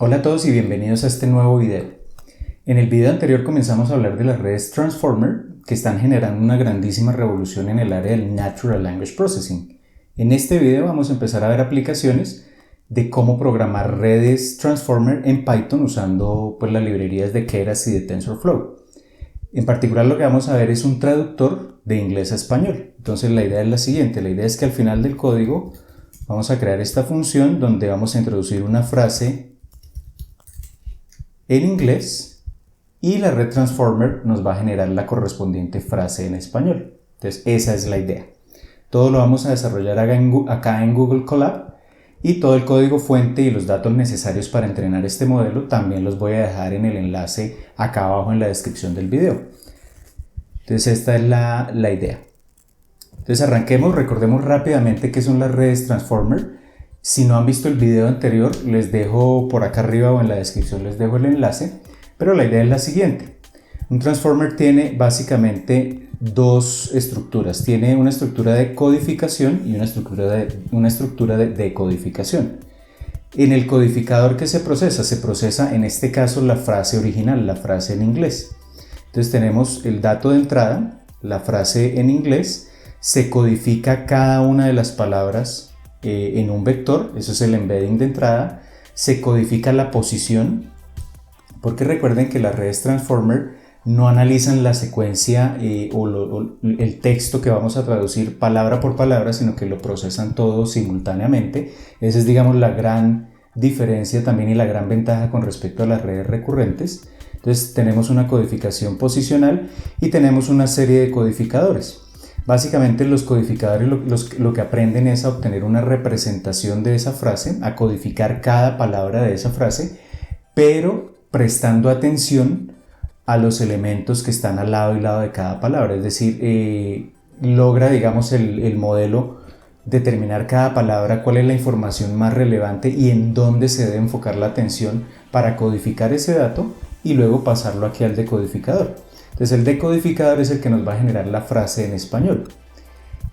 Hola a todos y bienvenidos a este nuevo video. En el video anterior comenzamos a hablar de las redes Transformer que están generando una grandísima revolución en el área del Natural Language Processing. En este video vamos a empezar a ver aplicaciones de cómo programar redes Transformer en Python usando las librerías de Keras y de TensorFlow. En particular lo que vamos a ver es un traductor de inglés a español. Entonces la idea es la siguiente, la idea es que al final del código vamos a crear esta función donde vamos a introducir una frase en inglés y la red Transformer nos va a generar la correspondiente frase en español. Entonces esa es la idea. Todo lo vamos a desarrollar acá en Google Colab y todo el código fuente y los datos necesarios para entrenar este modelo también los voy a dejar en el enlace acá abajo en la descripción del video. Entonces esta es la idea. Entonces arranquemos, recordemos rápidamente qué son las redes Transformer. Si no han visto el video anterior, les dejo por acá arriba o en la descripción les dejo el enlace, pero la idea es la siguiente. Un Transformer tiene básicamente dos estructuras. Tiene una estructura de codificación y una estructura de decodificación. En el codificador que se procesa en este caso la frase original, la frase en inglés. Entonces tenemos el dato de entrada, la frase en inglés, se codifica cada una de las palabras en un vector, eso es el embedding de entrada, se codifica la posición, porque recuerden que las redes Transformer no analizan la secuencia el texto que vamos a traducir palabra por palabra, sino que lo procesan todo simultáneamente. Esa es, digamos, la gran diferencia también y la gran ventaja con respecto a las redes recurrentes. Entonces tenemos una codificación posicional y tenemos una serie de codificadores. Básicamente los codificadores lo que aprenden es a obtener una representación de esa frase, a codificar cada palabra de esa frase, pero prestando atención a los elementos que están al lado y lado de cada palabra. Es decir, logra, digamos, el modelo determinar cada palabra cuál es la información más relevante y en dónde se debe enfocar la atención para codificar ese dato y luego pasarlo aquí al decodificador. Entonces el decodificador es el que nos va a generar la frase en español.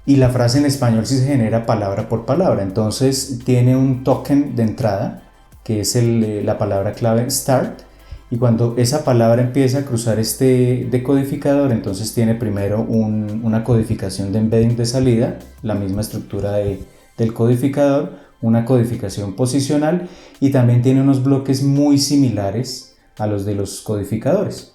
Y la frase en español sí se genera palabra por palabra. Entonces tiene un token de entrada, que es la palabra clave start. Y cuando esa palabra empieza a cruzar este decodificador, entonces tiene primero una codificación de embedding de salida, la misma estructura del codificador, una codificación posicional y también tiene unos bloques muy similares a los de los codificadores.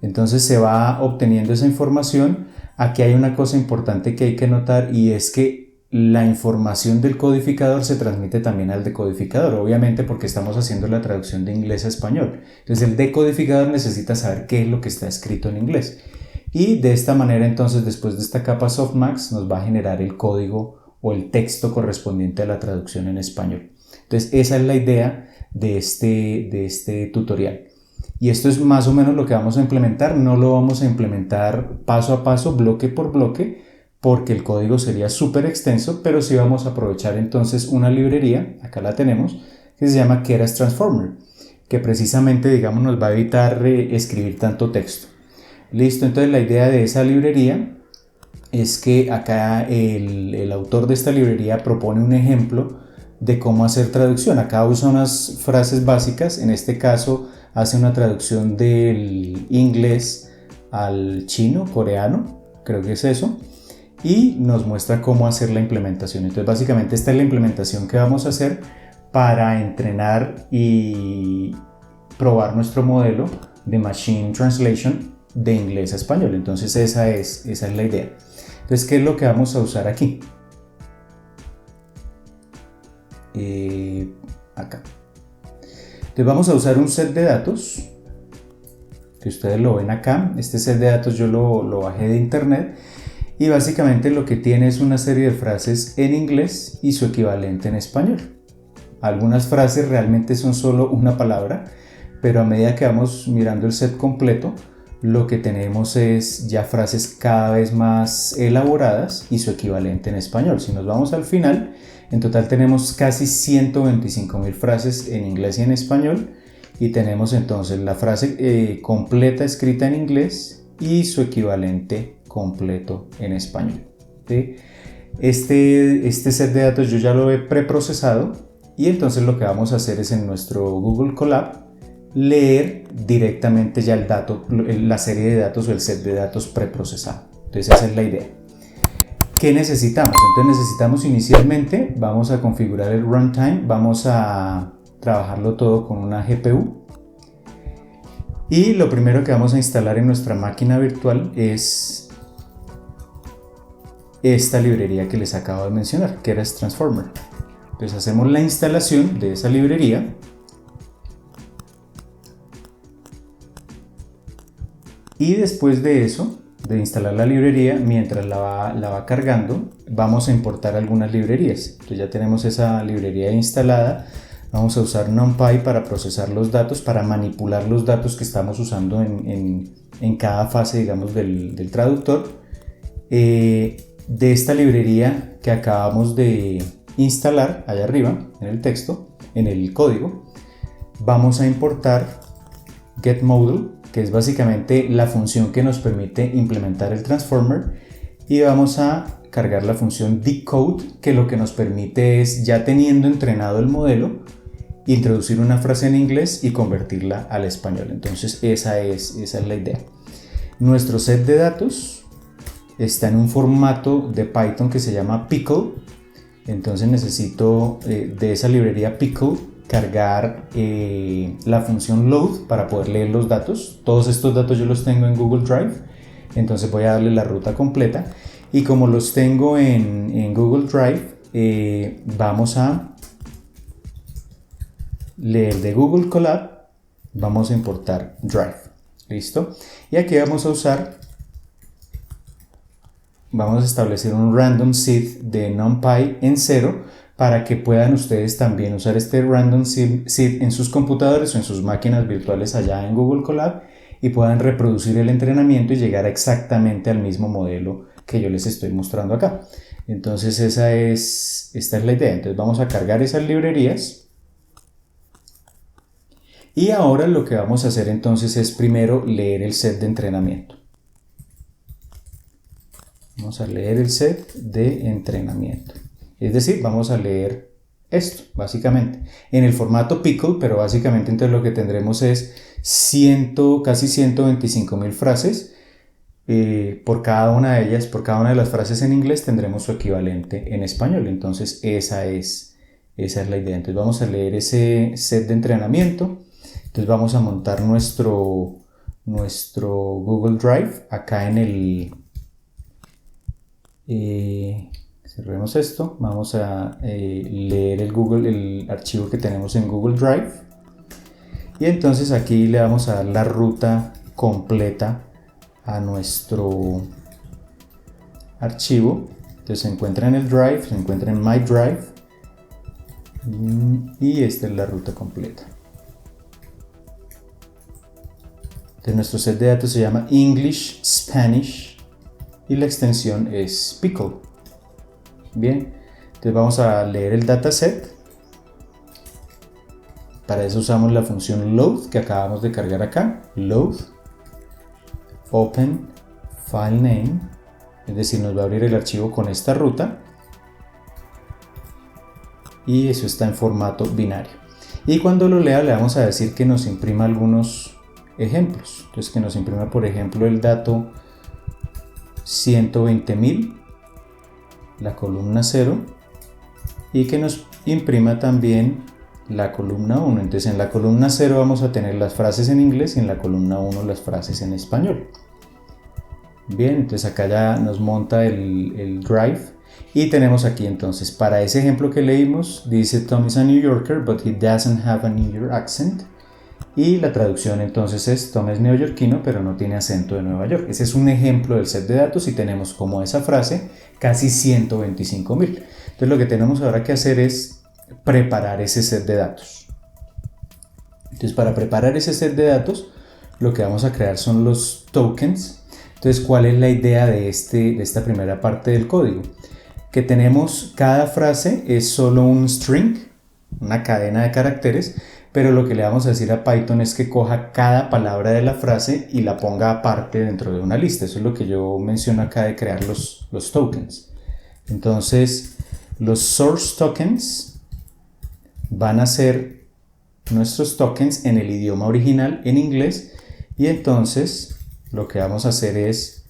Entonces se va obteniendo esa información. Aquí hay una cosa importante que hay que notar y es que la información del codificador se transmite también al decodificador, obviamente porque estamos haciendo la traducción de inglés a español. Entonces el decodificador necesita saber qué es lo que está escrito en inglés. Y de esta manera entonces después de esta capa softmax nos va a generar el código o el texto correspondiente a la traducción en español. Entonces esa es la idea de este tutorial. Y esto es más o menos lo que vamos a implementar. No lo vamos a implementar paso a paso, bloque por bloque, porque el código sería súper extenso, pero sí vamos a aprovechar entonces una librería, acá la tenemos, que se llama Keras Transformer, que precisamente, digamos, nos va a evitar escribir tanto texto. Listo, entonces la idea de esa librería es que acá el autor de esta librería propone un ejemplo de cómo hacer traducción. Acá usa unas frases básicas, en este caso hace una traducción del inglés al chino, coreano, creo que es eso, y nos muestra cómo hacer la implementación. Entonces básicamente esta es la implementación que vamos a hacer para entrenar y probar nuestro modelo de Machine Translation de inglés a español. Entonces esa es la idea. Entonces, ¿qué es lo que vamos a usar aquí? Acá. Entonces vamos a usar un set de datos que ustedes lo ven acá. Este set de datos yo lo bajé de internet y básicamente lo que tiene es una serie de frases en inglés y su equivalente en español. Algunas frases realmente son solo una palabra, pero a medida que vamos mirando el set completo, lo que tenemos es ya frases cada vez más elaboradas y su equivalente en español. Si nos vamos al final, en total tenemos casi 125.000 frases en inglés y en español y tenemos entonces la frase completa escrita en inglés y su equivalente completo en español. ¿Sí? Este set de datos yo ya lo he preprocesado y entonces lo que vamos a hacer es en nuestro Google Colab leer directamente ya el dato, la serie de datos o el set de datos preprocesado. Entonces esa es la idea. ¿Qué necesitamos? Entonces necesitamos inicialmente, vamos a configurar el runtime, vamos a trabajarlo todo con una GPU. Y lo primero que vamos a instalar en nuestra máquina virtual es esta librería que les acabo de mencionar, que era Transformer. Entonces hacemos la instalación de esa librería. Y después de eso, de instalar la librería, mientras la va cargando, vamos a importar algunas librerías. Entonces ya tenemos esa librería instalada. Vamos a usar NumPy para procesar los datos, para manipular los datos que estamos usando en cada fase, digamos, del traductor. De esta librería que acabamos de instalar allá arriba, en el texto, en el código, vamos a importar getModule, que es básicamente la función que nos permite implementar el transformer, y vamos a cargar la función decode, que lo que nos permite es, ya teniendo entrenado el modelo, introducir una frase en inglés y convertirla al español. Entonces esa es la idea. Nuestro set de datos está en un formato de Python que se llama Pickle. Entonces necesito de esa librería Pickle cargar la función load para poder leer los datos. Todos estos datos yo los tengo en Google Drive, entonces voy a darle la ruta completa, y como los tengo en Google Drive, vamos a leer de Google Colab, vamos a importar Drive. ¿Listo? Y aquí vamos a establecer un random seed de NumPy en 0 para que puedan ustedes también usar este random seed en sus computadores o en sus máquinas virtuales allá en Google Colab y puedan reproducir el entrenamiento y llegar exactamente al mismo modelo que yo les estoy mostrando acá. Entonces esta es la idea. Entonces vamos a cargar esas librerías. Y ahora lo que vamos a hacer entonces es primero leer el set de entrenamiento. Vamos a leer el set de entrenamiento. Es decir, vamos a leer esto, básicamente, en el formato Pickle, pero básicamente entonces lo que tendremos es casi 125.000 frases. Por cada una de ellas, por cada una de las frases en inglés tendremos su equivalente en español. Entonces esa es la idea. Entonces vamos a leer ese set de entrenamiento. Entonces vamos a montar nuestro Google Drive acá en el... cerremos esto, vamos a leer el archivo que tenemos en Google Drive, y entonces aquí le vamos a dar la ruta completa a nuestro archivo. Entonces se encuentra en el Drive, se encuentra en My Drive, y esta es la ruta completa. Entonces nuestro set de datos se llama English Spanish y la extensión es Pickle. Bien, entonces vamos a leer el dataset. Para eso usamos la función load que acabamos de cargar acá. Load, open, file name, es decir, nos va a abrir el archivo con esta ruta. Y eso está en formato binario. Y cuando lo lea le vamos a decir que nos imprima algunos ejemplos. Entonces que nos imprima, por ejemplo, el dato 120.000, la columna 0, y que nos imprima también la columna 1. Entonces en la columna 0 vamos a tener las frases en inglés y en la columna 1 las frases en español. Bien, entonces acá ya nos monta el Drive, y tenemos aquí entonces, para ese ejemplo que leímos, dice Tom is a New Yorker but he doesn't have a New York accent. Y la traducción entonces es: Tom es neoyorquino pero no tiene acento de Nueva York. Ese es un ejemplo del set de datos y tenemos como esa frase casi 125.000. Entonces lo que tenemos ahora que hacer es preparar ese set de datos. Entonces para preparar ese set de datos lo que vamos a crear son los tokens. Entonces, ¿cuál es la idea de esta primera parte del código? Que tenemos, cada frase es solo un string, una cadena de caracteres, pero lo que le vamos a decir a Python es que coja cada palabra de la frase y la ponga aparte dentro de una lista. Eso es lo que yo menciono acá de crear los tokens. Entonces, los source tokens van a ser nuestros tokens en el idioma original, en inglés, y entonces lo que vamos a hacer es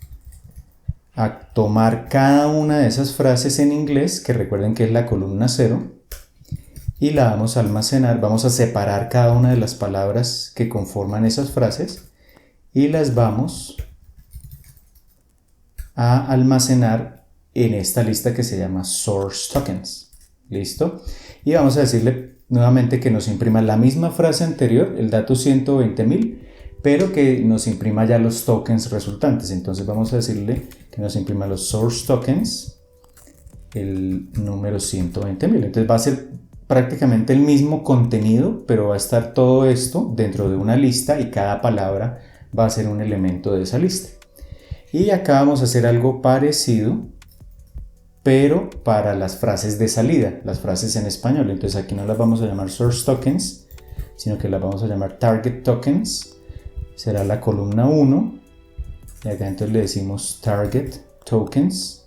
a tomar cada una de esas frases en inglés, que recuerden que es la columna 0, y la vamos a almacenar, vamos a separar cada una de las palabras que conforman esas frases y las vamos a almacenar en esta lista que se llama Source Tokens. ¿Listo? Y vamos a decirle nuevamente que nos imprima la misma frase anterior, el dato 120.000, pero que nos imprima ya los tokens resultantes. Entonces vamos a decirle que nos imprima los Source Tokens, el número 120.000. Entonces va a ser prácticamente el mismo contenido, pero va a estar todo esto dentro de una lista y cada palabra va a ser un elemento de esa lista. Y acá vamos a hacer algo parecido, pero para las frases de salida, las frases en español. Entonces aquí no las vamos a llamar Source Tokens, sino que las vamos a llamar Target Tokens. Será la columna 1. Y acá entonces le decimos Target Tokens.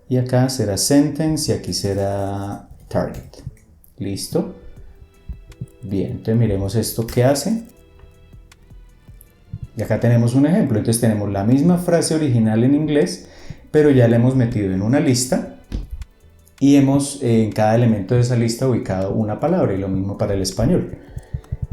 Y acá será Sentence y aquí será Target. ¿Listo? Bien, entonces miremos esto que hace. Y acá tenemos un ejemplo. Entonces tenemos la misma frase original en inglés, pero ya la hemos metido en una lista y hemos en cada elemento de esa lista ubicado una palabra, y lo mismo para el español.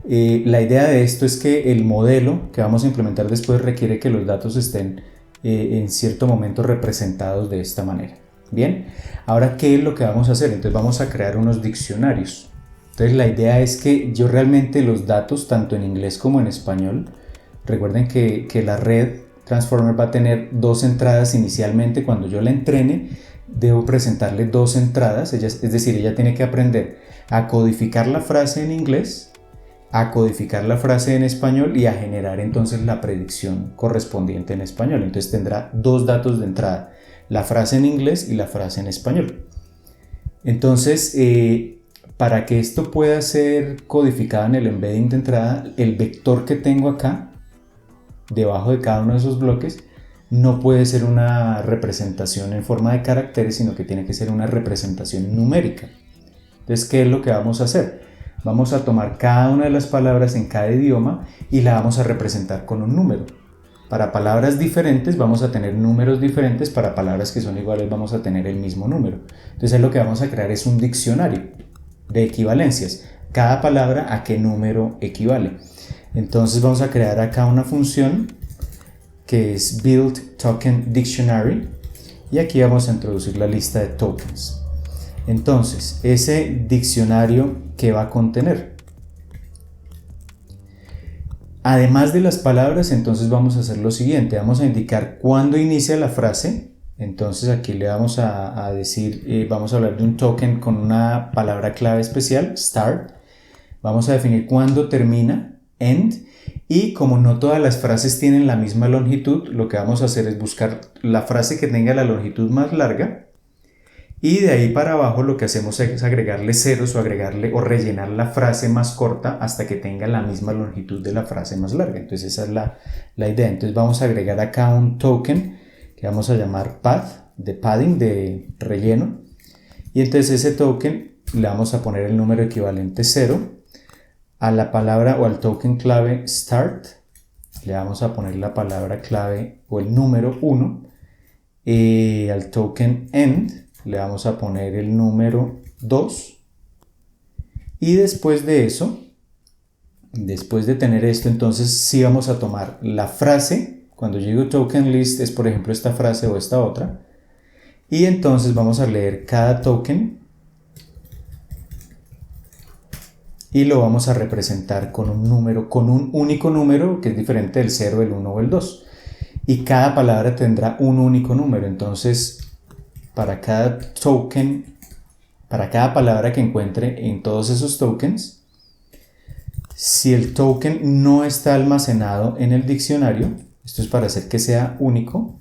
La idea de esto es que el modelo que vamos a implementar después requiere que los datos estén en cierto momento representados de esta manera. Bien, ahora ¿qué es lo que vamos a hacer? Entonces vamos a crear unos diccionarios. Entonces la idea es que yo realmente los datos, tanto en inglés como en español, recuerden que la red Transformer va a tener dos entradas inicialmente. Cuando yo la entrene, debo presentarle dos entradas, es decir, ella tiene que aprender a codificar la frase en inglés, a codificar la frase en español y a generar entonces la predicción correspondiente en español. Entonces tendrá dos datos de entrada, la frase en inglés y la frase en español. Entonces, para que esto pueda ser codificado en el embedding de entrada, el vector que tengo acá, debajo de cada uno de esos bloques, no puede ser una representación en forma de caracteres, sino que tiene que ser una representación numérica. Entonces, ¿qué es lo que vamos a hacer? Vamos a tomar cada una de las palabras en cada idioma y la vamos a representar con un número. Para palabras diferentes vamos a tener números diferentes, para palabras que son iguales vamos a tener el mismo número. Entonces lo que vamos a crear es un diccionario de equivalencias. Cada palabra a qué número equivale. Entonces vamos a crear acá una función que es build token dictionary y aquí vamos a introducir la lista de tokens. Entonces, ese diccionario, ¿qué va a contener? Además de las palabras, entonces vamos a hacer lo siguiente. Vamos a indicar cuándo inicia la frase. Entonces aquí le vamos a decir, vamos a hablar de un token con una palabra clave especial, start. Vamos a definir cuándo termina, end. Y como no todas las frases tienen la misma longitud, lo que vamos a hacer es buscar la frase que tenga la longitud más larga. Y de ahí para abajo lo que hacemos es agregarle ceros o agregarle o rellenar la frase más corta hasta que tenga la misma longitud de la frase más larga. Entonces esa es la idea. Entonces vamos a agregar acá un token que vamos a llamar path, de padding, de relleno. Y entonces ese token le vamos a poner el número equivalente 0. A la palabra o al token clave start le vamos a poner la palabra clave o el número 1. Al token end le vamos a poner el número 2 y después de eso, después de tener esto, entonces sí vamos a tomar la frase. Cuando llego token list es por ejemplo esta frase o esta otra, y entonces vamos a leer cada token y lo vamos a representar con un número, con un único número que es diferente del 0, el 1 o el 2, y cada palabra tendrá un único número. Entonces para cada token, para cada palabra que encuentre en todos esos tokens, si el token no está almacenado en el diccionario, esto es para hacer que sea único,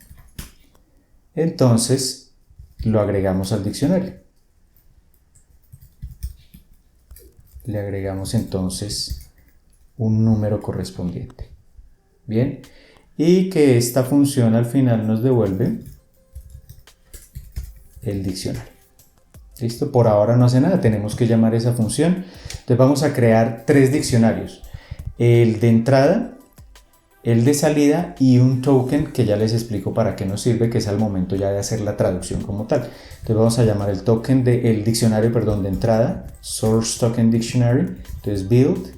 entonces lo agregamos al diccionario. Le agregamos entonces un número correspondiente. Bien, y que esta función al final nos devuelve el diccionario. ¿Listo? Por ahora no hace nada, tenemos que llamar esa función. Entonces vamos a crear 3 diccionarios. El de entrada, el de salida y un token que ya les explico para qué nos sirve, que es al momento ya de hacer la traducción como tal. Entonces vamos a llamar el diccionario, perdón, de entrada, source token dictionary. Entonces build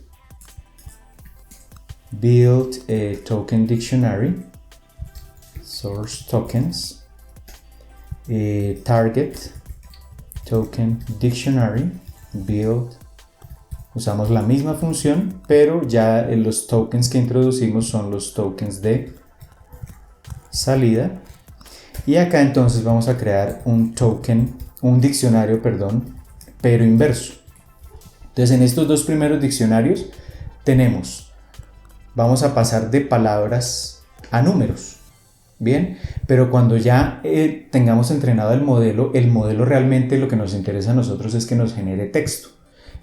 token dictionary, source tokens, target token dictionary, build. Usamos la misma función, pero ya los tokens que introducimos son los tokens de salida. Y acá entonces vamos a crear un diccionario, perdón, pero inverso. Entonces en estos 2 primeros diccionarios vamos a pasar de palabras a números. Bien, pero cuando ya tengamos entrenado el modelo realmente lo que nos interesa a nosotros es que nos genere texto.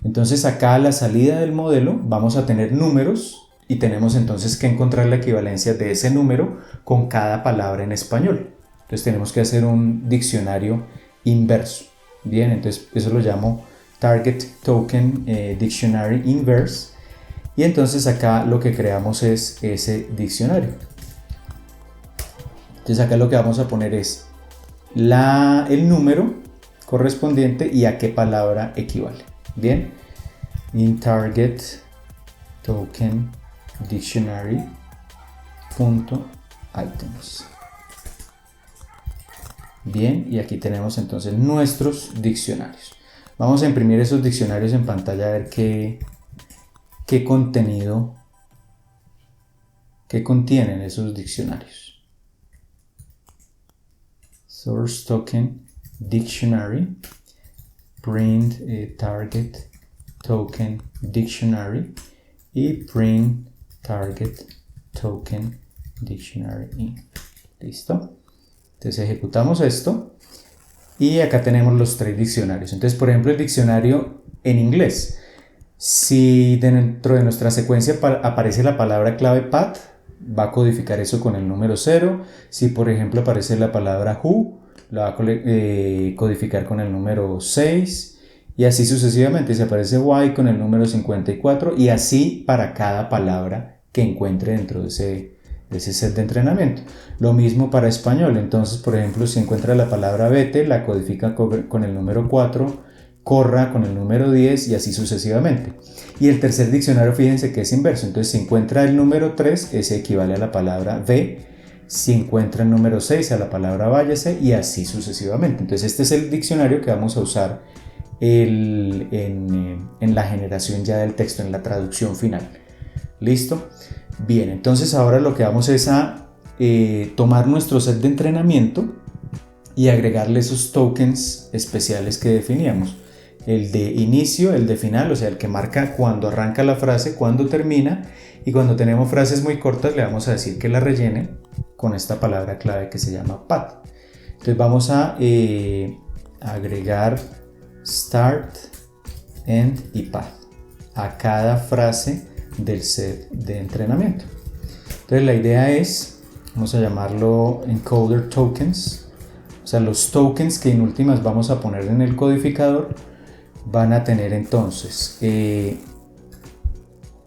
Entonces acá a la salida del modelo vamos a tener números y tenemos entonces que encontrar la equivalencia de ese número con cada palabra en español. Entonces tenemos que hacer un diccionario inverso. Bien, entonces eso lo llamo Target Token Dictionary Inverse. Y entonces acá lo que creamos es ese diccionario. Entonces acá lo que vamos a poner es el número correspondiente y a qué palabra equivale. Bien, in target token dictionary punto items. Bien, y aquí tenemos entonces nuestros diccionarios. Vamos a imprimir esos diccionarios en pantalla a ver qué contenido contienen esos diccionarios. Source token dictionary, print target token dictionary y print target token dictionary in. ¿Listo? Entonces ejecutamos esto y acá tenemos los 3 diccionarios. Entonces, por ejemplo, el diccionario en inglés. Si dentro de nuestra secuencia aparece la palabra clave path, va a codificar eso con el número 0. Si por ejemplo aparece la palabra who, la va a codificar con el número 6 y así sucesivamente. Si aparece why, con el número 54 y así para cada palabra que encuentre dentro de ese set de entrenamiento. Lo mismo para español. Entonces, por ejemplo, si encuentra la palabra vete, la codifica con el número 4, corra con el número 10 y así sucesivamente. Y el tercer diccionario, fíjense que es inverso. Entonces, si encuentra el número 3, ese equivale a la palabra ve. Si encuentra el número 6, a la palabra váyase y así sucesivamente. Entonces, este es el diccionario que vamos a usar en la generación ya del texto, en la traducción final. ¿Listo? Bien, entonces ahora lo que vamos es a tomar nuestro set de entrenamiento y agregarle esos tokens especiales que definíamos. El de inicio, el de final, o sea, el que marca cuando arranca la frase, cuando termina, y cuando tenemos frases muy cortas le vamos a decir que la rellene con esta palabra clave que se llama path. Entonces vamos a agregar start, end y path a cada frase del set de entrenamiento. Entonces la idea es, vamos a llamarlo encoder tokens, o sea, los tokens que en últimas vamos a poner en el codificador van a tener entonces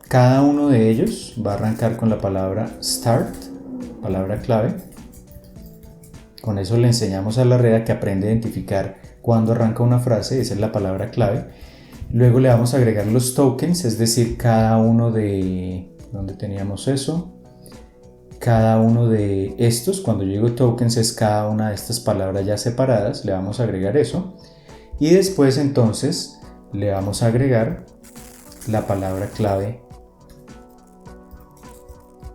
cada uno de ellos va a arrancar con la palabra start, palabra clave. Con eso le enseñamos a la red que aprende a identificar cuando arranca una frase, esa es la palabra clave. Luego le vamos a agregar los tokens, es decir, cada uno de... ¿Dónde teníamos eso? Cada uno de estos, cuando yo digo tokens, es cada una de estas palabras ya separadas, le vamos a agregar eso. Y después entonces le vamos a agregar la palabra clave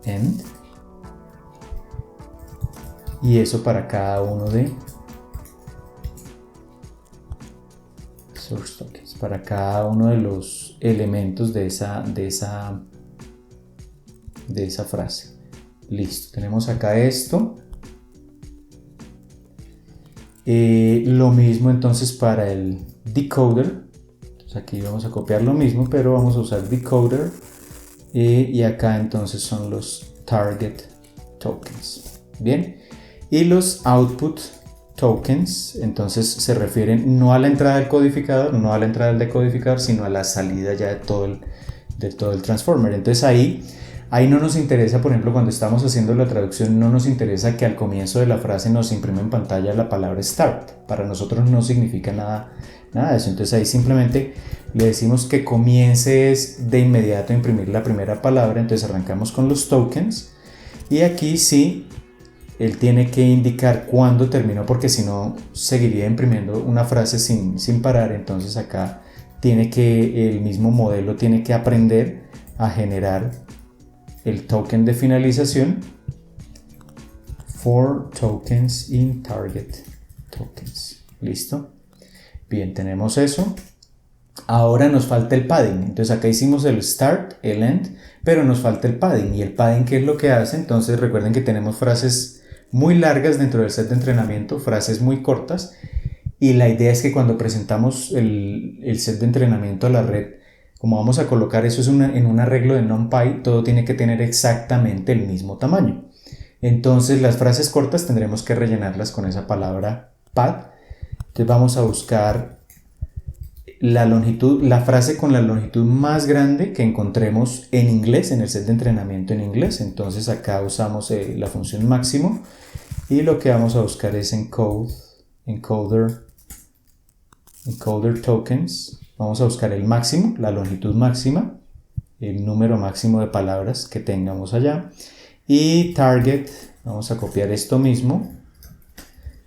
end. Y eso para cada uno de source tokens, para cada uno de los elementos de esa frase. Listo, tenemos acá esto. Lo mismo entonces para el decoder. Entonces aquí vamos a copiar lo mismo, pero vamos a usar decoder. Y acá entonces son los target tokens. Bien. Y los output tokens, entonces se refieren no a la entrada del codificador, no a la entrada del decodificador, sino a la salida ya de todo el transformer. Entonces ahí no nos interesa, por ejemplo, cuando estamos haciendo la traducción, no nos interesa que al comienzo de la frase nos imprima en pantalla la palabra start. Para nosotros no significa nada de eso. Entonces ahí simplemente le decimos que comience de inmediato a imprimir la primera palabra. Entonces arrancamos con los tokens. Y aquí sí, él tiene que indicar cuándo terminó, porque si no seguiría imprimiendo una frase sin parar. Entonces acá el mismo modelo tiene que aprender a generar el token de finalización for tokens in target tokens. ¿Listo? Bien, tenemos eso. Ahora nos falta el padding. Entonces acá hicimos el start, el end, pero nos falta el padding. ¿Y el padding qué es lo que hace? Entonces recuerden que tenemos frases muy largas dentro del set de entrenamiento, frases muy cortas, y la idea es que cuando presentamos el set de entrenamiento a la red, como vamos a colocar eso en un arreglo de NumPy, todo tiene que tener exactamente el mismo tamaño. Entonces las frases cortas tendremos que rellenarlas con esa palabra pad. Entonces vamos a buscar la frase con la longitud más grande que encontremos en inglés, en el set de entrenamiento en inglés. Entonces acá usamos la función máximo y lo que vamos a buscar es encoder tokens. Vamos a buscar el máximo, la longitud máxima, el número máximo de palabras que tengamos allá. Y target, vamos a copiar esto mismo,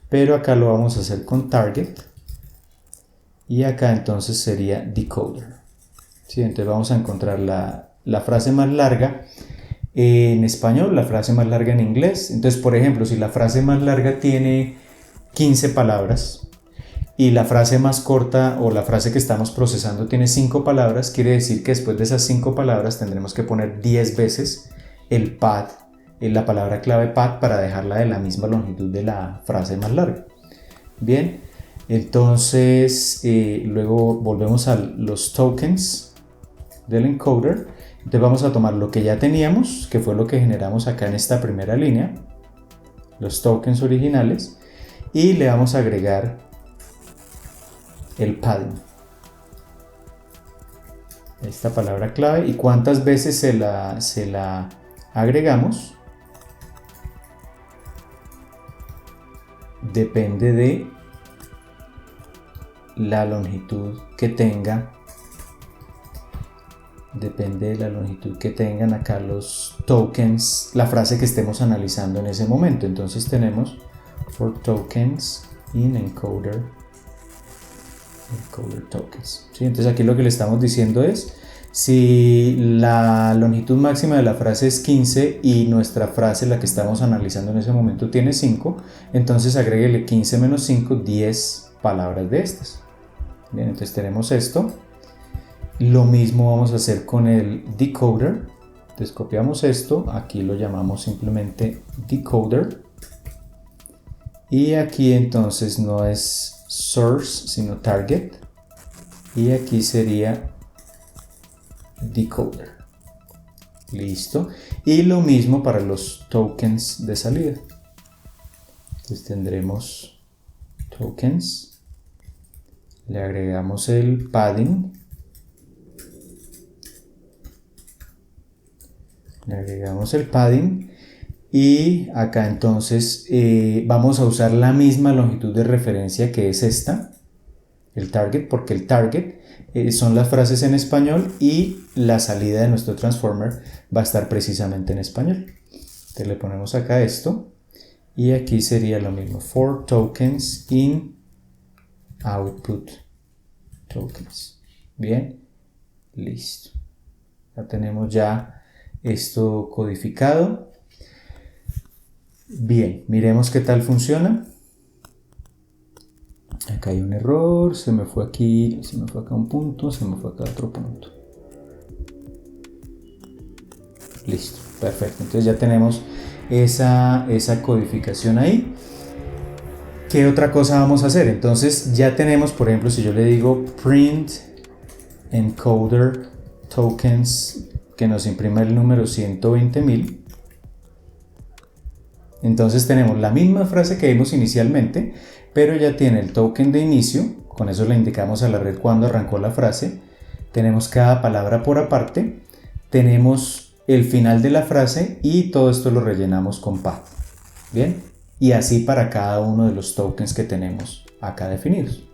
pero acá lo vamos a hacer con target. Y acá entonces sería decoder. ¿Sí? Entonces vamos a encontrar la frase más larga en español, la frase más larga en inglés. Entonces, por ejemplo, si la frase más larga tiene 15 palabras, y la frase más corta o la frase que estamos procesando tiene 5 palabras, quiere decir que después de esas 5 palabras tendremos que poner 10 veces el pad, la palabra clave pad, para dejarla de la misma longitud de la frase más larga. Bien, entonces luego volvemos a los tokens del encoder. Entonces vamos a tomar lo que ya teníamos, que fue lo que generamos acá en esta primera línea, los tokens originales, y le vamos a agregar el padding, esta palabra clave. ¿Y cuántas veces se la agregamos? Depende de la longitud que tenga. Depende de la longitud que tengan acá los tokens, la frase que estemos analizando en ese momento. Entonces tenemos for tokens in encoder tokens. ¿Sí? Entonces aquí lo que le estamos diciendo es, si la longitud máxima de la frase es 15 y nuestra frase, la que estamos analizando en ese momento, tiene 5, entonces agréguele 15 menos 5, 10 palabras de estas. Bien, entonces tenemos esto. Lo mismo vamos a hacer con el decoder. Entonces copiamos esto, aquí lo llamamos simplemente decoder. Y aquí entonces no es source sino target, y aquí sería decoder. Listo. Y lo mismo para los tokens de salida. Entonces tendremos tokens, le agregamos el padding, y acá entonces vamos a usar la misma longitud de referencia que es esta, el target, porque el target son las frases en español y la salida de nuestro transformer va a estar precisamente en español. Entonces le ponemos acá esto y aquí sería lo mismo, for tokens in output tokens. Bien, listo. Ya tenemos ya esto codificado. Bien, miremos qué tal funciona. Acá hay un error, se me fue acá un punto, se me fue acá otro punto. Listo, perfecto. Entonces ya tenemos esa codificación ahí. ¿Qué otra cosa vamos a hacer? Entonces ya tenemos, por ejemplo, si yo le digo print encoder tokens, que nos imprima el número 120.000. Entonces tenemos la misma frase que vimos inicialmente, pero ya tiene el token de inicio, con eso le indicamos a la red cuando arrancó la frase. Tenemos cada palabra por aparte, tenemos el final de la frase y todo esto lo rellenamos con path. Bien, y así para cada uno de los tokens que tenemos acá definidos.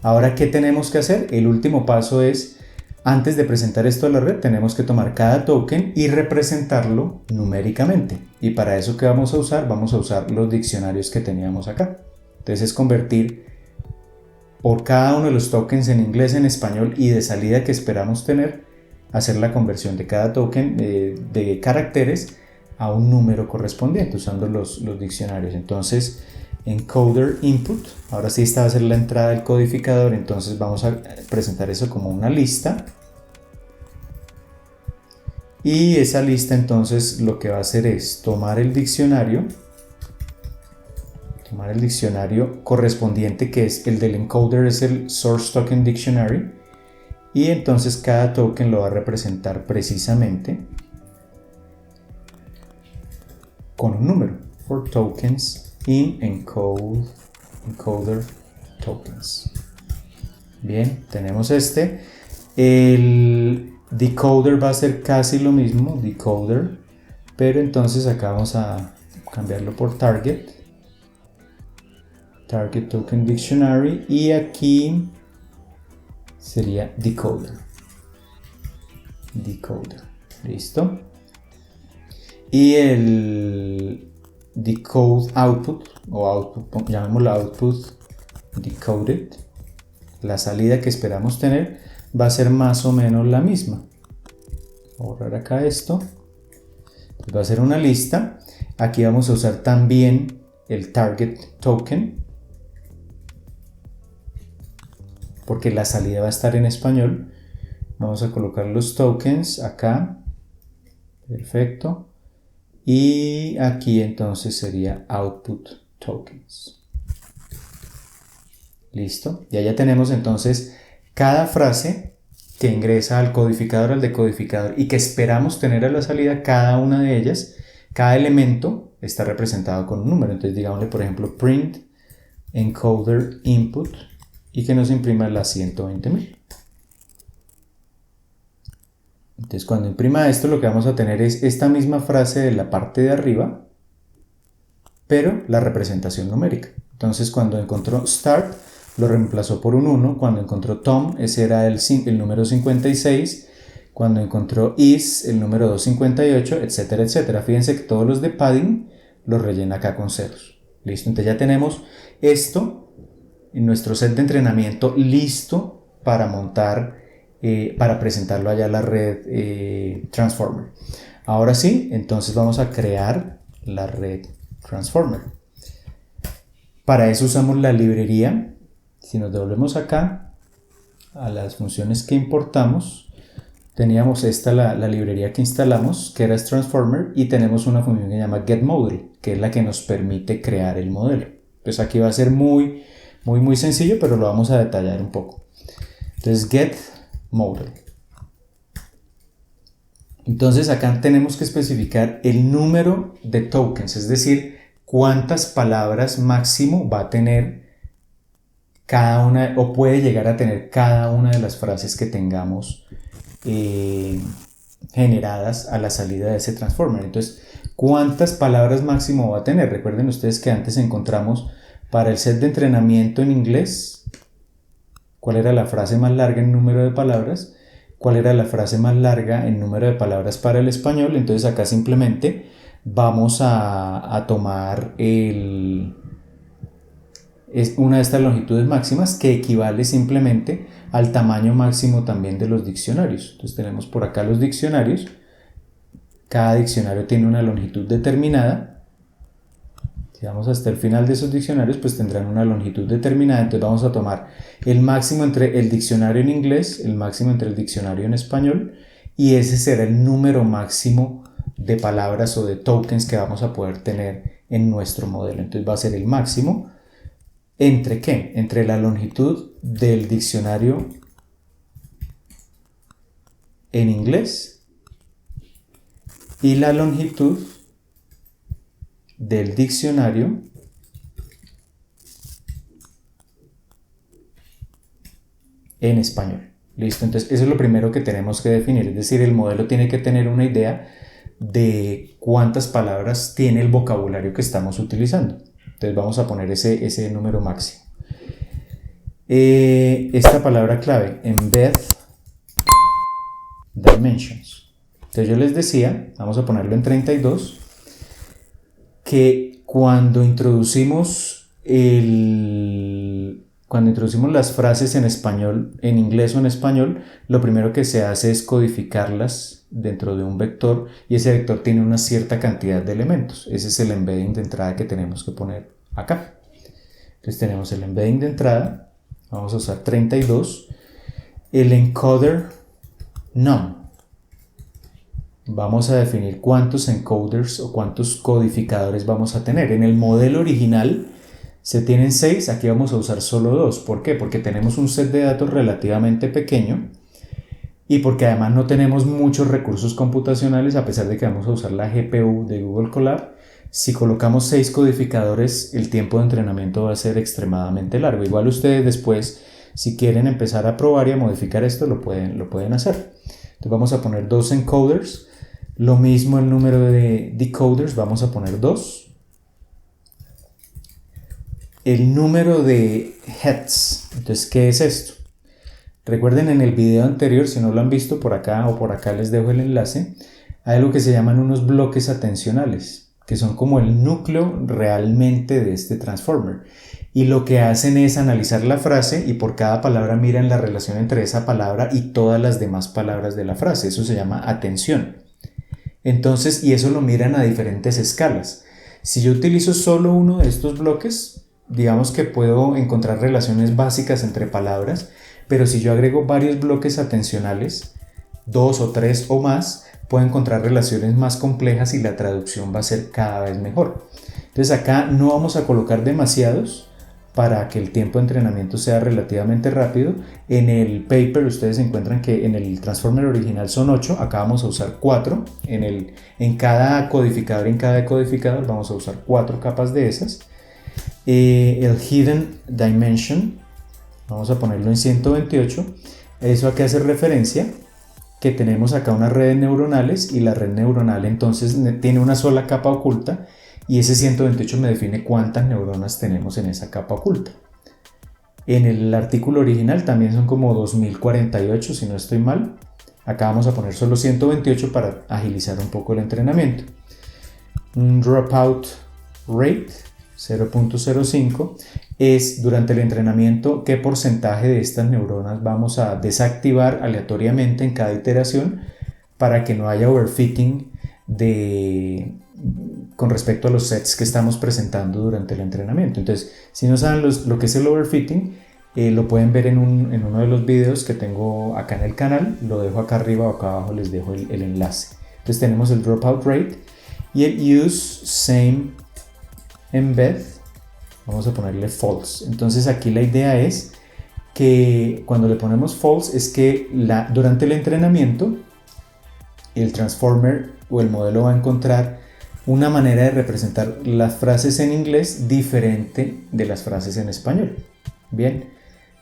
Ahora, ¿qué tenemos que hacer? El último paso es, antes de presentar esto a la red, tenemos que tomar cada token y representarlo numéricamente. Y para eso, ¿qué vamos a usar? Vamos a usar los diccionarios que teníamos acá. Entonces es convertir por cada uno de los tokens en inglés, en español y de salida que esperamos tener, hacer la conversión de cada token de caracteres a un número correspondiente usando los diccionarios. Entonces, encoder input, ahora sí esta va a ser la entrada del codificador, entonces vamos a presentar eso como una lista. Y esa lista entonces lo que va a hacer es tomar el diccionario correspondiente, que es el del encoder, es el source token dictionary, y entonces cada token lo va a representar precisamente con un número. For tokens in encoder tokens. Bien, tenemos este. El decoder va a ser casi lo mismo, decoder, pero entonces acá vamos a cambiarlo por target token dictionary, y aquí sería decoder, listo. Y el decode output, o output, llamémoslo output decoded, la salida que esperamos tener va a ser más o menos la misma. Voy a borrar acá esto, va a ser una lista. Aquí vamos a usar también el target token, porque la salida va a estar en español. Vamos a colocar los tokens acá, perfecto, y aquí entonces sería output tokens. Listo, ya tenemos entonces cada frase que ingresa al codificador, al decodificador, y que esperamos tener a la salida. Cada una de ellas, cada elemento está representado con un número. Entonces digámosle, por ejemplo, print encoder input, y que nos imprima las 120.000. Entonces cuando imprima esto, lo que vamos a tener es esta misma frase de la parte de arriba, pero la representación numérica. Entonces cuando encontró start, lo reemplazó por un 1. Cuando encontró Tom, ese era el número 56. Cuando encontró is, el número 258, etcétera, etcétera. Fíjense que todos los de padding los rellena acá con ceros. Listo, entonces ya tenemos esto en nuestro set de entrenamiento listo para montar, para presentarlo allá a la red Transformer. Ahora sí, entonces vamos a crear la red Transformer. Para eso usamos la librería. Si nos devolvemos acá a las funciones que importamos, teníamos esta, la librería que instalamos, que era Transformer, y tenemos una función que se llama getModel, que es la que nos permite crear el modelo. Entonces aquí va a ser muy sencillo, pero lo vamos a detallar un poco. Entonces getModel. Entonces acá tenemos que especificar el número de tokens, es decir, cuántas palabras máximo va a tener cada una, o puede llegar a tener cada una de las frases que tengamos generadas a la salida de ese transformer. Entonces, ¿cuántas palabras máximo va a tener? Recuerden ustedes que antes encontramos para el set de entrenamiento en inglés cuál era la frase más larga en número de palabras, cuál era la frase más larga en número de palabras para el español. Entonces acá simplemente vamos a tomar una de estas longitudes máximas, que equivale simplemente al tamaño máximo también de los diccionarios. Entonces tenemos por acá los diccionarios. Cada diccionario tiene una longitud determinada. Si vamos hasta el final de esos diccionarios, pues tendrán una longitud determinada. Entonces vamos a tomar el máximo entre el diccionario en inglés, el máximo entre el diccionario en español, y ese será el número máximo de palabras o de tokens que vamos a poder tener en nuestro modelo. Entonces va a ser el máximo ¿entre qué? Entre la longitud del diccionario en inglés y la longitud del diccionario en español. Listo, entonces eso es lo primero que tenemos que definir, es decir, el modelo tiene que tener una idea de cuántas palabras tiene el vocabulario que estamos utilizando. Entonces vamos a poner ese número máximo. Esta palabra clave, embed dimensions. Entonces yo les decía, vamos a ponerlo en 32, que cuando introducimos las frases en español, en inglés o en español, lo primero que se hace es codificarlas dentro de un vector, y ese vector tiene una cierta cantidad de elementos. Ese es el embedding de entrada que tenemos que poner acá. Entonces tenemos el embedding de entrada, vamos a usar 32, el encoder num. Vamos a definir cuántos encoders o cuántos codificadores vamos a tener. En el modelo original se tienen 6, aquí vamos a usar solo 2. ¿Por qué? Porque tenemos un set de datos relativamente pequeño y porque además no tenemos muchos recursos computacionales, a pesar de que vamos a usar la GPU de Google Colab. Si colocamos 6 codificadores, el tiempo de entrenamiento va a ser extremadamente largo. Igual ustedes después, si quieren empezar a probar y a modificar esto, lo pueden hacer. Entonces vamos a poner 2 encoders. Lo mismo el número de decoders, vamos a poner 2. El número de heads, entonces, ¿qué es esto? Recuerden en el video anterior, si no lo han visto, por acá o por acá les dejo el enlace, hay algo que se llaman unos bloques atencionales, que son como el núcleo realmente de este transformer. Y lo que hacen es analizar la frase y por cada palabra miran la relación entre esa palabra y todas las demás palabras de la frase. Eso se llama atención. Entonces, y eso lo miran a diferentes escalas. Si yo utilizo solo uno de estos bloques, digamos que puedo encontrar relaciones básicas entre palabras, pero si yo agrego varios bloques atencionales, 2 o 3 o más, puedo encontrar relaciones más complejas y la traducción va a ser cada vez mejor. Entonces acá no vamos a colocar demasiados para que el tiempo de entrenamiento sea relativamente rápido. En el paper ustedes encuentran que en el transformer original son 8, acá vamos a usar 4, en cada decodificador vamos a usar 4 capas de esas. El hidden dimension, vamos a ponerlo en 128, eso a qué hace referencia, que tenemos acá unas redes neuronales y la red neuronal entonces tiene una sola capa oculta, y ese 128 me define cuántas neuronas tenemos en esa capa oculta. En el artículo original también son como 2048, si no estoy mal. Acá vamos a poner solo 128 para agilizar un poco el entrenamiento. Un dropout rate 0.05 es durante el entrenamiento qué porcentaje de estas neuronas vamos a desactivar aleatoriamente en cada iteración para que no haya overfitting con respecto a los sets que estamos presentando durante el entrenamiento. Entonces, si no saben lo que es el overfitting, lo pueden ver en uno de los videos que tengo acá en el canal, lo dejo acá arriba o acá abajo, les dejo el enlace. Entonces tenemos el dropout rate y el use same embed, vamos a ponerle false. Entonces aquí la idea es que cuando le ponemos false es que durante el entrenamiento el transformer o el modelo va a encontrar una manera de representar las frases en inglés diferente de las frases en español. Bien,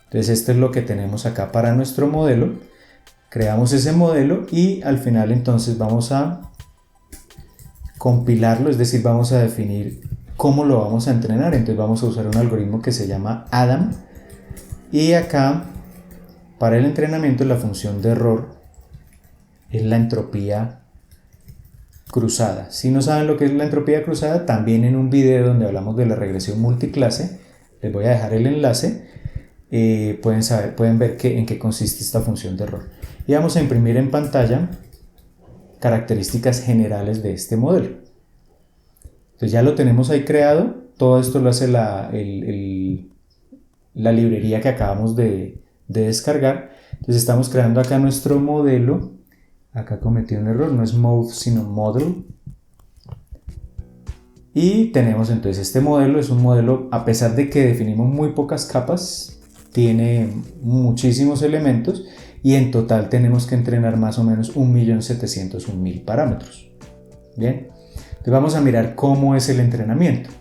entonces esto es lo que tenemos acá para nuestro modelo. Creamos ese modelo y al final entonces vamos a compilarlo, es decir, vamos a definir cómo lo vamos a entrenar. Entonces vamos a usar un algoritmo que se llama Adam, y acá para el entrenamiento la función de error es la entropía cruzada. Si no saben lo que es la entropía cruzada, también en un video donde hablamos de la regresión multiclase, les voy a dejar el enlace, pueden ver en qué consiste esta función de error. Y vamos a imprimir en pantalla características generales de este modelo. Entonces ya lo tenemos ahí creado, todo esto lo hace la librería que acabamos de descargar. Entonces estamos creando acá nuestro modelo. Acá cometí un error, no es mode sino model. Y tenemos entonces este modelo, es un modelo, a pesar de que definimos muy pocas capas, tiene muchísimos elementos y en total tenemos que entrenar más o menos 1.701.000 parámetros. Bien, Entonces vamos a mirar cómo es el entrenamiento.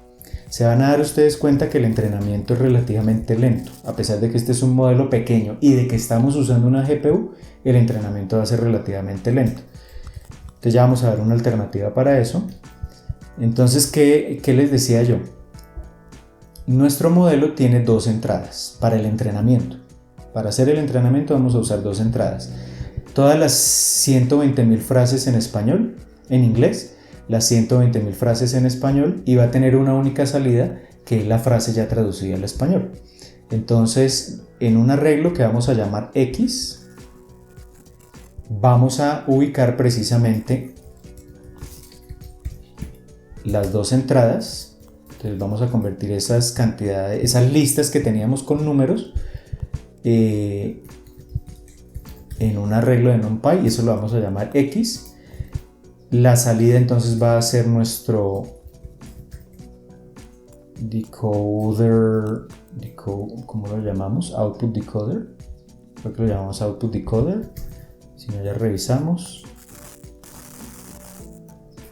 Se van a dar ustedes cuenta que el entrenamiento es relativamente lento. A pesar de que este es un modelo pequeño y de que estamos usando una GPU, el entrenamiento va a ser relativamente lento. Entonces ya vamos a ver una alternativa para eso. Entonces, ¿qué les decía yo? Nuestro modelo tiene dos entradas para el entrenamiento. Para hacer el entrenamiento vamos a usar dos entradas. Todas las 120.000 frases en español, en inglés, las 120.000 frases en español, y va a tener una única salida, que es la frase ya traducida al español. Entonces, en un arreglo que vamos a llamar X, vamos a ubicar precisamente las dos entradas. Entonces vamos a convertir esas cantidades, esas listas que teníamos con números, en un arreglo de NumPy, y eso lo vamos a llamar X. La salida entonces va a ser nuestro decoder, ¿cómo lo llamamos? Output decoder. Creo que lo llamamos output decoder. Si no, ya revisamos.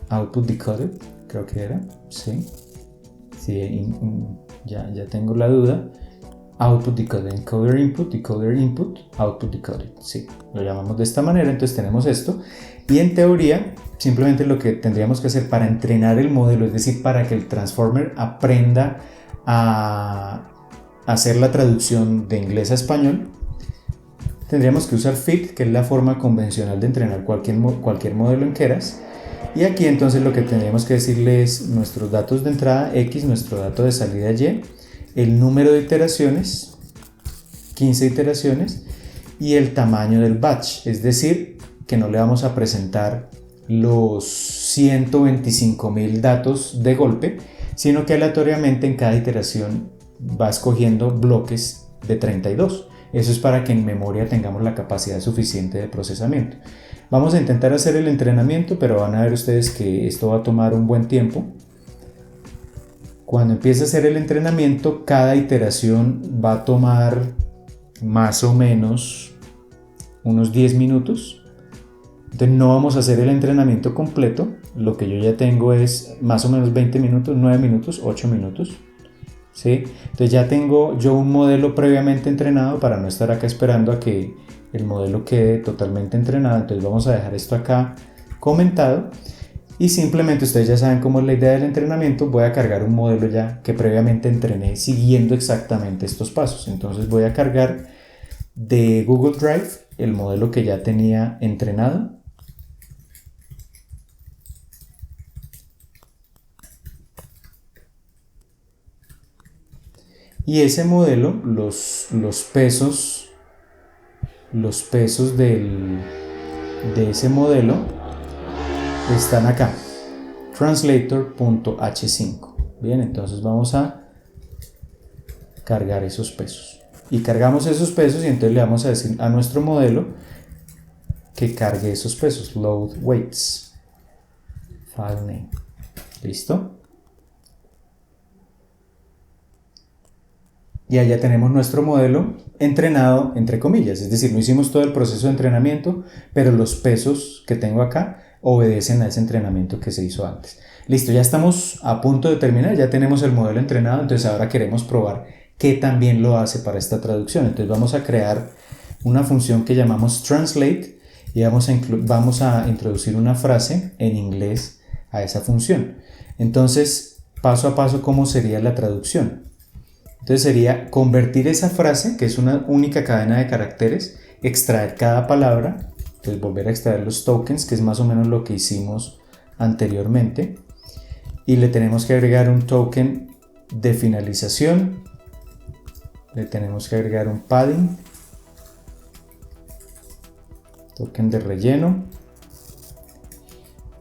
Output decoder, creo que era. Sí. Ya tengo la duda. Output decoder, encoder input, output decoder. Sí, lo llamamos de esta manera. Entonces tenemos esto. Y en teoría, simplemente lo que tendríamos que hacer para entrenar el modelo, es decir, para que el transformer aprenda a hacer la traducción de inglés a español, tendríamos que usar fit, que es la forma convencional de entrenar cualquier modelo en Keras. Y aquí entonces lo que tendríamos que decirle es nuestros datos de entrada X, nuestro dato de salida Y, el número de iteraciones, 15 iteraciones, y el tamaño del batch, es decir, que no le vamos a presentar los 125.000 datos de golpe, sino que aleatoriamente en cada iteración va escogiendo bloques de 32. Eso es para que en memoria tengamos la capacidad suficiente de procesamiento. Vamos a intentar hacer el entrenamiento, pero van a ver ustedes que esto va a tomar un buen tiempo. Cuando empiece a hacer el entrenamiento, cada iteración va a tomar más o menos unos 10 minutos. Entonces no vamos a hacer el entrenamiento completo. Lo que yo ya tengo es más o menos 20 minutos, 9 minutos, 8 minutos. ¿Sí? Entonces ya tengo yo un modelo previamente entrenado para no estar acá esperando a que el modelo quede totalmente entrenado. Entonces vamos a dejar esto acá comentado. Y simplemente ustedes ya saben cómo es la idea del entrenamiento. Voy a cargar un modelo ya que previamente entrené siguiendo exactamente estos pasos. Entonces voy a cargar de Google Drive el modelo que ya tenía entrenado. Y ese modelo, los pesos de ese modelo están acá, translator.h5. Bien, entonces vamos a cargar esos pesos. Y cargamos esos pesos y entonces le vamos a decir a nuestro modelo que cargue esos pesos, load weights, file name. ¿Listo? Y allá tenemos nuestro modelo entrenado, entre comillas, es decir, no hicimos todo el proceso de entrenamiento, pero los pesos que tengo acá obedecen a ese entrenamiento que se hizo antes. Listo, ya estamos a punto de terminar, ya tenemos el modelo entrenado, entonces ahora queremos probar qué también lo hace para esta traducción. Entonces vamos a crear una función que llamamos translate y vamos a introducir una frase en inglés a esa función. Entonces, paso a paso, ¿cómo sería la traducción? Entonces sería convertir esa frase, que es una única cadena de caracteres, extraer cada palabra, entonces volver a extraer los tokens, que es más o menos lo que hicimos anteriormente, y le tenemos que agregar un token de finalización, le tenemos que agregar un padding, token de relleno,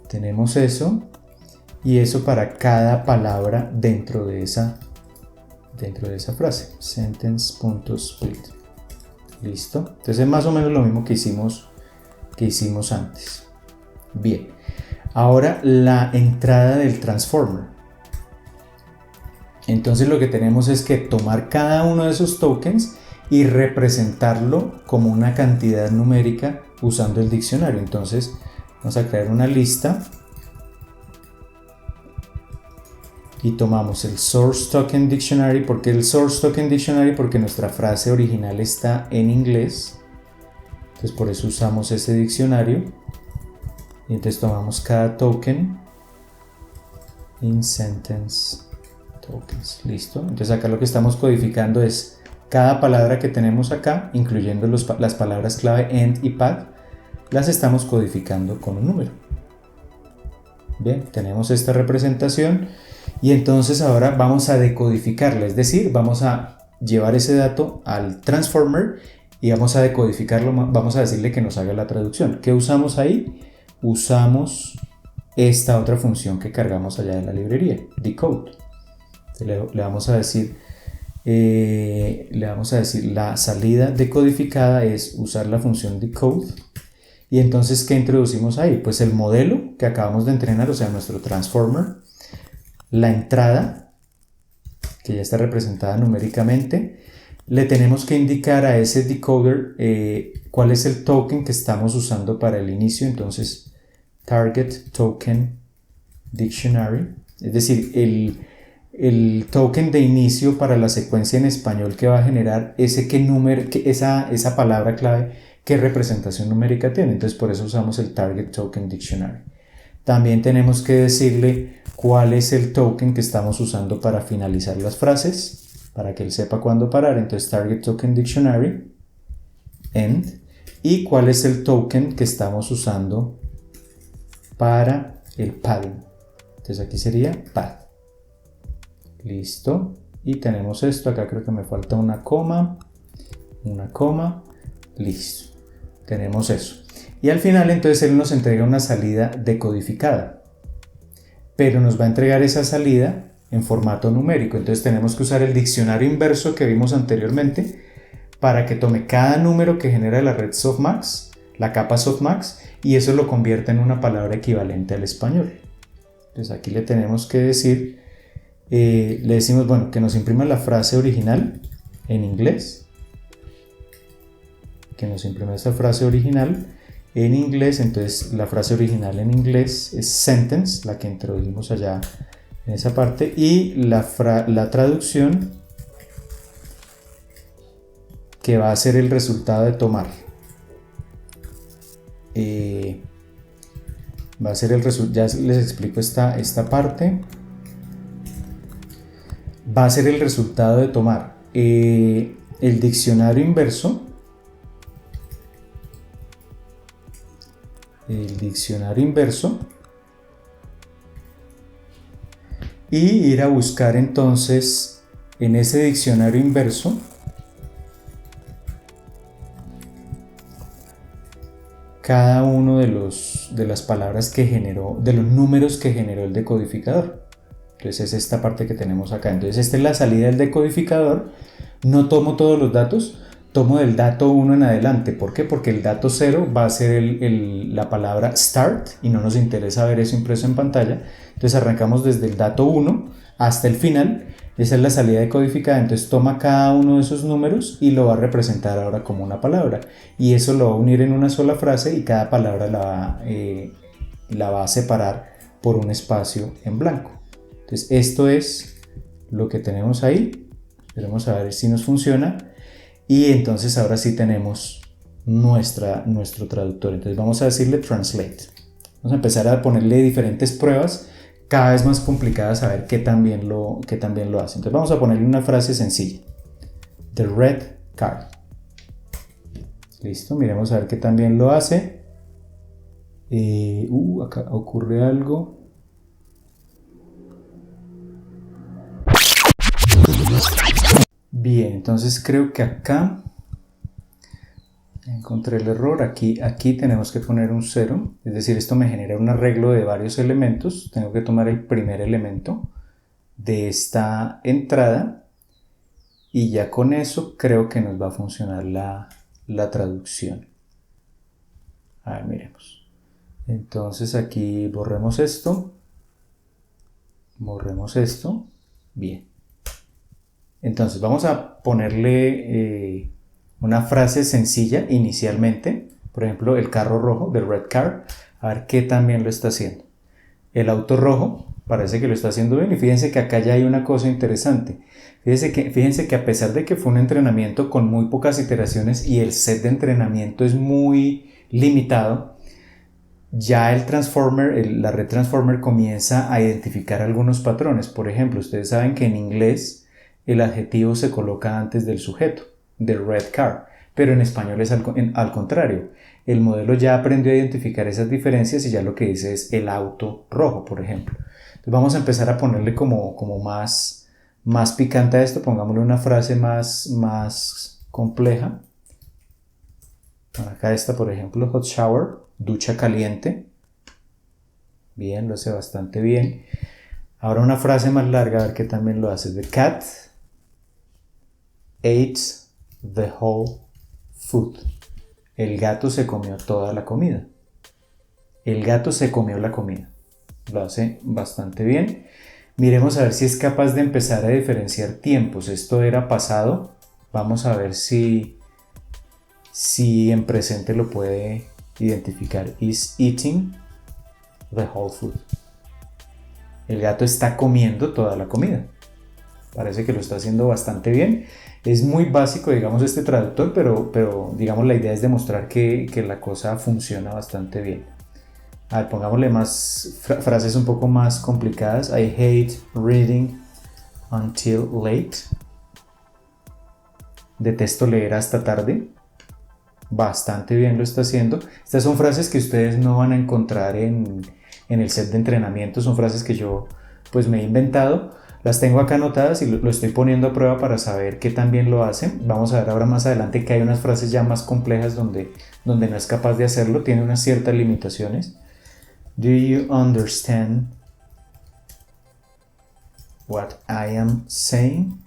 tenemos eso, y eso para cada palabra dentro de esa frase, sentence.split. Listo, entonces es más o menos lo mismo que hicimos antes. Bien, ahora la entrada del transformer. Entonces lo que tenemos es que tomar cada uno de esos tokens y representarlo como una cantidad numérica usando el diccionario. Entonces vamos a crear una lista y tomamos el Source Token Dictionary. ¿Por qué el Source Token Dictionary? Porque nuestra frase original está en inglés, entonces por eso usamos ese diccionario. Y entonces tomamos cada token in sentence tokens. Listo. Entonces acá lo que estamos codificando es cada palabra que tenemos acá, incluyendo las palabras clave end y pad, las estamos codificando con un número. Bien, tenemos esta representación y entonces ahora vamos a decodificarla, es decir, vamos a llevar ese dato al transformer y vamos a decodificarlo, vamos a decirle que nos haga la traducción. ¿Qué usamos ahí? Usamos esta otra función que cargamos allá de la librería, decode. Le vamos a decir la salida decodificada es usar la función decode. Y entonces, ¿qué introducimos ahí? Pues el modelo que acabamos de entrenar, o sea, nuestro transformer, la entrada, que ya está representada numéricamente, le tenemos que indicar a ese decoder cuál es el token que estamos usando para el inicio. Entonces, target token dictionary, es decir, el token de inicio para la secuencia en español que va a generar esa palabra clave, qué representación numérica tiene. Entonces por eso usamos el target token dictionary. También tenemos que decirle cuál es el token que estamos usando para finalizar las frases, para que él sepa cuándo parar. Entonces target token dictionary end, y cuál es el token que estamos usando para el padding. Entonces aquí sería pad. Listo. Y tenemos esto. Acá creo que me falta una coma. Listo. Tenemos eso. Y al final entonces él nos entrega una salida decodificada. Pero nos va a entregar esa salida en formato numérico. Entonces tenemos que usar el diccionario inverso que vimos anteriormente para que tome cada número que genera la red softmax, la capa softmax, y eso lo convierta en una palabra equivalente al español. Entonces aquí le tenemos que decir, le decimos, bueno, que nos imprima la frase original en inglés, que nos imprime esa frase original en inglés. Entonces la frase original en inglés es sentence, la que introdujimos allá en esa parte, y la traducción que va a ser el resultado de tomar. Va a ser el resultado, ya les explico esta parte. Va a ser el resultado de tomar el diccionario inverso, y ir a buscar entonces en ese diccionario inverso cada uno de las palabras que generó, de los números que generó el decodificador. Entonces es esta parte que tenemos acá. Entonces esta es la salida del decodificador. No tomo todos los datos, tomo del dato 1 en adelante. ¿Por qué? Porque el dato 0 va a ser la palabra start y no nos interesa ver eso impreso en pantalla. Entonces arrancamos desde el dato 1 hasta el final. Esa es la salida decodificada. Entonces toma cada uno de esos números y lo va a representar ahora como una palabra. Y eso lo va a unir en una sola frase y cada palabra la va a separar por un espacio en blanco. Entonces esto es lo que tenemos ahí. Vamos a ver si nos funciona. Y entonces ahora sí tenemos nuestro traductor. Entonces vamos a decirle translate. Vamos a empezar a ponerle diferentes pruebas cada vez más complicadas a ver qué también lo hace. Entonces vamos a ponerle una frase sencilla. The red card. Listo, miremos a ver qué también lo hace. Acá ocurre algo. Bien, entonces creo que acá encontré el error. Aquí tenemos que poner un 0, es decir, esto me genera un arreglo de varios elementos. Tengo que tomar el primer elemento de esta entrada y ya con eso creo que nos va a funcionar la traducción. A ver, miremos. Entonces aquí borremos esto. Bien. Entonces vamos a ponerle una frase sencilla inicialmente, por ejemplo el carro rojo, the red car, a ver qué también lo está haciendo. El auto rojo, Parece que lo está haciendo bien y fíjense que acá ya hay una cosa interesante. Fíjense que a pesar de que fue un entrenamiento con muy pocas iteraciones y el set de entrenamiento es muy limitado, ya el Transformer, la red Transformer comienza a identificar algunos patrones. Por ejemplo, ustedes saben que en inglés el adjetivo se coloca antes del sujeto, the red car, pero en español es al contrario. El modelo ya aprendió a identificar esas diferencias y ya lo que dice es el auto rojo, por ejemplo. Entonces vamos a empezar a ponerle como más picante a esto. Pongámosle una frase más compleja. Acá está, por ejemplo, hot shower, ducha caliente. Bien, lo hace bastante bien. Ahora una frase más larga, a ver qué también lo hace. The cat ate the whole food. El gato se comió toda la comida. El gato se comió la comida. Lo hace bastante bien. Miremos a ver si es capaz de empezar a diferenciar tiempos. Esto era pasado. Vamos a ver si en presente lo puede identificar. Is eating the whole food. El gato está comiendo toda la comida. Parece que lo está haciendo bastante bien. Es muy básico, digamos, este traductor, pero digamos, la idea es demostrar que la cosa funciona bastante bien. A ver, pongámosle más frases un poco más complicadas. I hate reading until late. Detesto leer hasta tarde. Bastante bien lo está haciendo. Estas son frases que ustedes no van a encontrar en el set de entrenamiento. Son frases que yo pues me he inventado. Las tengo acá anotadas y lo estoy poniendo a prueba para saber qué tan bien lo hacen. Vamos a ver ahora más adelante que hay unas frases ya más complejas donde no es capaz de hacerlo. Tiene unas ciertas limitaciones. Do you understand what I am saying?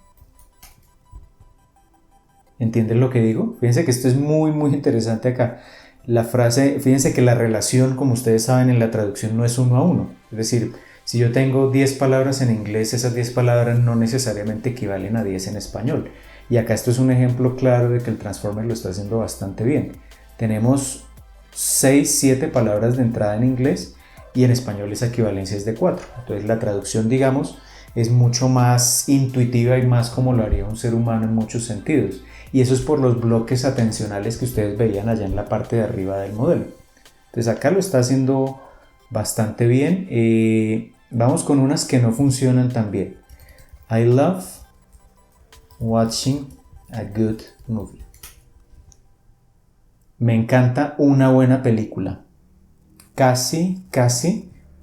¿Entienden lo que digo? Fíjense que esto es muy interesante acá. La frase, fíjense que la relación, como ustedes saben, en la traducción no es 1 a 1. Es decir, si yo tengo 10 palabras en inglés, esas 10 palabras no necesariamente equivalen a 10 en español. Y acá esto es un ejemplo claro de que el Transformer lo está haciendo bastante bien. Tenemos 6-7 palabras de entrada en inglés y en español esa equivalencia es de 4. Entonces la traducción, digamos, es mucho más intuitiva y más como lo haría un ser humano en muchos sentidos. Y eso es por los bloques atencionales que ustedes veían allá en la parte de arriba del modelo. Entonces acá lo está haciendo bastante bien. Vamos con unas que no funcionan tan bien. I love watching a good movie. Me encanta una buena película. Casi,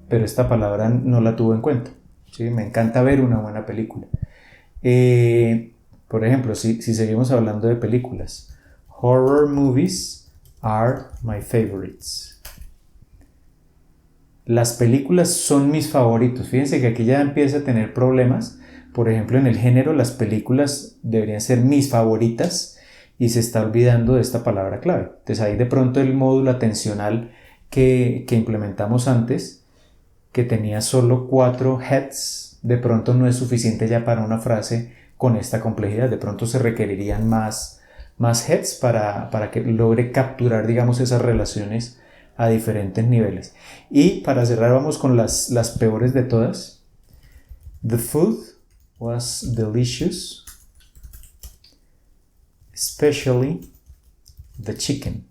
pero esta palabra no la tuvo en cuenta. ¿Sí? Me encanta ver una buena película. Por ejemplo, si seguimos hablando de películas. Horror movies are my favorites. Las películas son mis favoritos. Fíjense que aquí ya empieza a tener problemas. Por ejemplo, en el género, las películas deberían ser mis favoritas y se está olvidando de esta palabra clave. Entonces ahí de pronto el módulo atencional que implementamos antes, que tenía solo 4 heads, de pronto no es suficiente ya para una frase con esta complejidad. De pronto se requerirían más heads para que logre capturar, digamos, esas relaciones a diferentes niveles. Y para cerrar vamos con las peores de todas. The food was delicious, especially the chicken.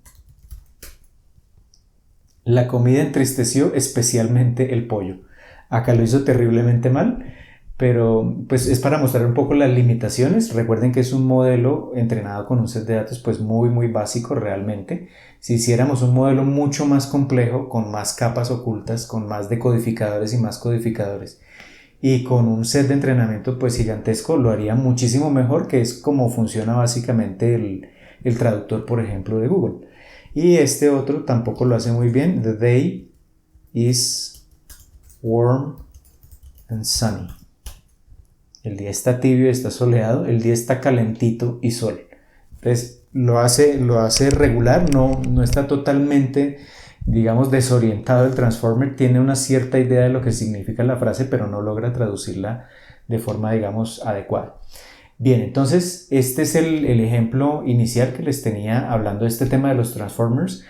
La comida entristeció, especialmente el pollo. Acá lo hizo terriblemente mal, pero pues es para mostrar un poco las limitaciones. Recuerden que es un modelo entrenado con un set de datos pues muy básico realmente. Si hiciéramos un modelo mucho más complejo, con más capas ocultas, con más decodificadores y más codificadores, y con un set de entrenamiento pues gigantesco, lo haría muchísimo mejor, que es como funciona básicamente el traductor, por ejemplo, de Google. Y este otro tampoco lo hace muy bien. The day is warm and sunny. El día está tibio y está soleado. El día está calentito y sol. Entonces lo hace regular. No está totalmente, digamos, desorientado el Transformer. Tiene una cierta idea de lo que significa la frase, pero no logra traducirla de forma, digamos, adecuada. Bien, entonces este es el ejemplo inicial que les tenía hablando de este tema de los Transformers.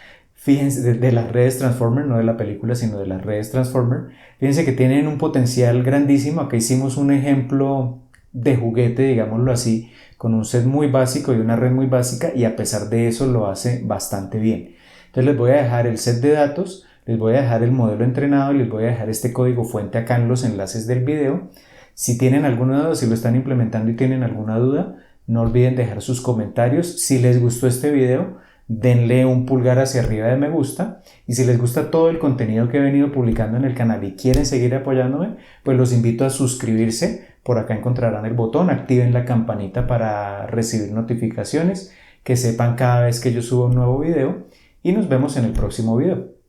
Fíjense, de las redes Transformer, no de la película, sino de las redes Transformer. Fíjense que tienen un potencial grandísimo. Acá hicimos un ejemplo de juguete, digámoslo así, con un set muy básico y una red muy básica, y a pesar de eso lo hace bastante bien. Entonces les voy a dejar el set de datos, les voy a dejar el modelo entrenado y les voy a dejar este código fuente acá en los enlaces del video. Si tienen alguna duda, si lo están implementando y tienen alguna duda, no olviden dejar sus comentarios. Si les gustó este video, denle un pulgar hacia arriba de me gusta, y si les gusta todo el contenido que he venido publicando en el canal y quieren seguir apoyándome, pues los invito a suscribirse. Por acá encontrarán el botón, activen la campanita para recibir notificaciones, que sepan cada vez que yo subo un nuevo video, y nos vemos en el próximo video.